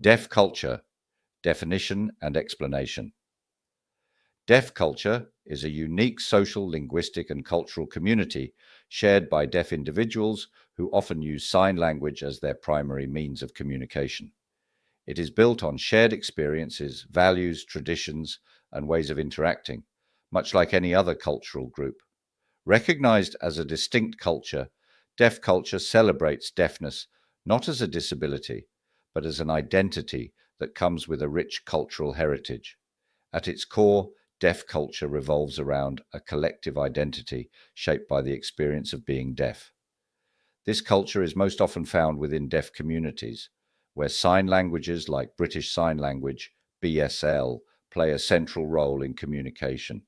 Deaf culture, definition and explanation. Deaf culture is a unique social, linguistic, and cultural community shared by deaf individuals who often use sign language as their primary means of communication. It is built on shared experiences, values, traditions, and ways of interacting, much like any other cultural group. Recognized as a distinct culture, deaf culture celebrates deafness not as a disability, but as an identity that comes with a rich cultural heritage. At its core, deaf culture revolves around a collective identity shaped by the experience of being deaf. This culture is most often found within deaf communities, where sign languages like British Sign Language, BSL, play a central role in communication.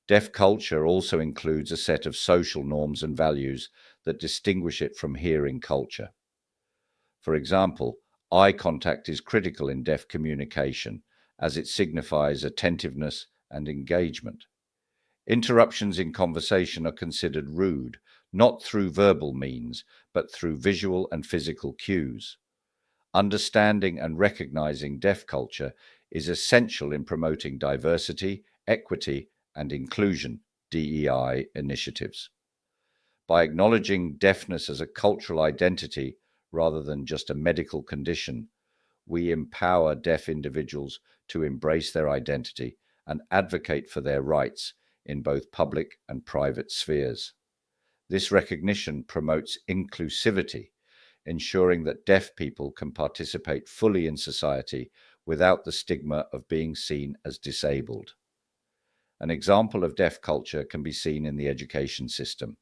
Deaf culture also includes a set of social norms and values that distinguish it from hearing culture. For example, eye contact is critical in deaf communication as it signifies attentiveness and engagement. Interruptions in conversation are considered rude, not through verbal means, but through visual and physical cues. Understanding and recognizing deaf culture is essential in promoting diversity, equity, and inclusion (DEI) initiatives. By acknowledging deafness as a cultural identity rather than just a medical condition, we empower deaf individuals to embrace their identity and advocate for their rights in both public and private spheres. This recognition promotes inclusivity, ensuring that deaf people can participate fully in society without the stigma of being seen as disabled. An example of deaf culture can be seen in the education system.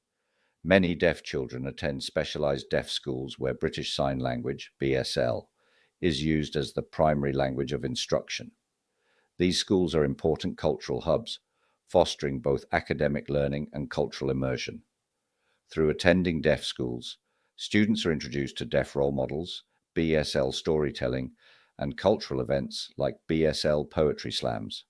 Many deaf children attend specialized deaf schools where British Sign Language, BSL, is used as the primary language of instruction. These schools are important cultural hubs, fostering both academic learning and cultural immersion. Through attending deaf schools, students are introduced to deaf role models, BSL storytelling, and cultural events like BSL poetry slams.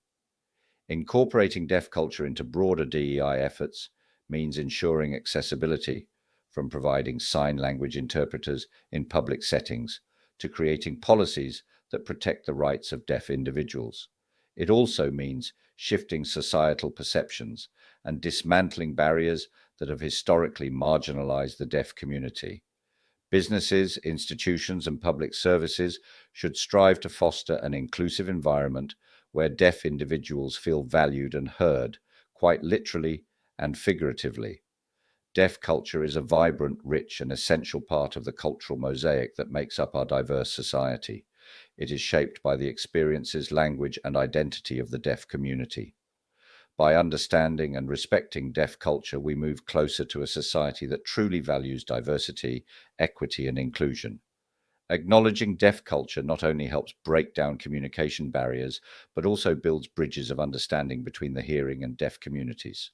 Incorporating deaf culture into broader DEI efforts means ensuring accessibility, from providing sign language interpreters in public settings to creating policies that protect the rights of deaf individuals. It also means shifting societal perceptions and dismantling barriers that have historically marginalized the deaf community. Businesses, institutions, and public services should strive to foster an inclusive environment where deaf individuals feel valued and heard, quite literally and figuratively. Deaf culture is a vibrant, rich, and essential part of the cultural mosaic that makes up our diverse society. It is shaped by the experiences, language, and identity of the deaf community. By understanding and respecting deaf culture, we move closer to a society that truly values diversity, equity, and inclusion. Acknowledging deaf culture not only helps break down communication barriers, but also builds bridges of understanding between the hearing and deaf communities.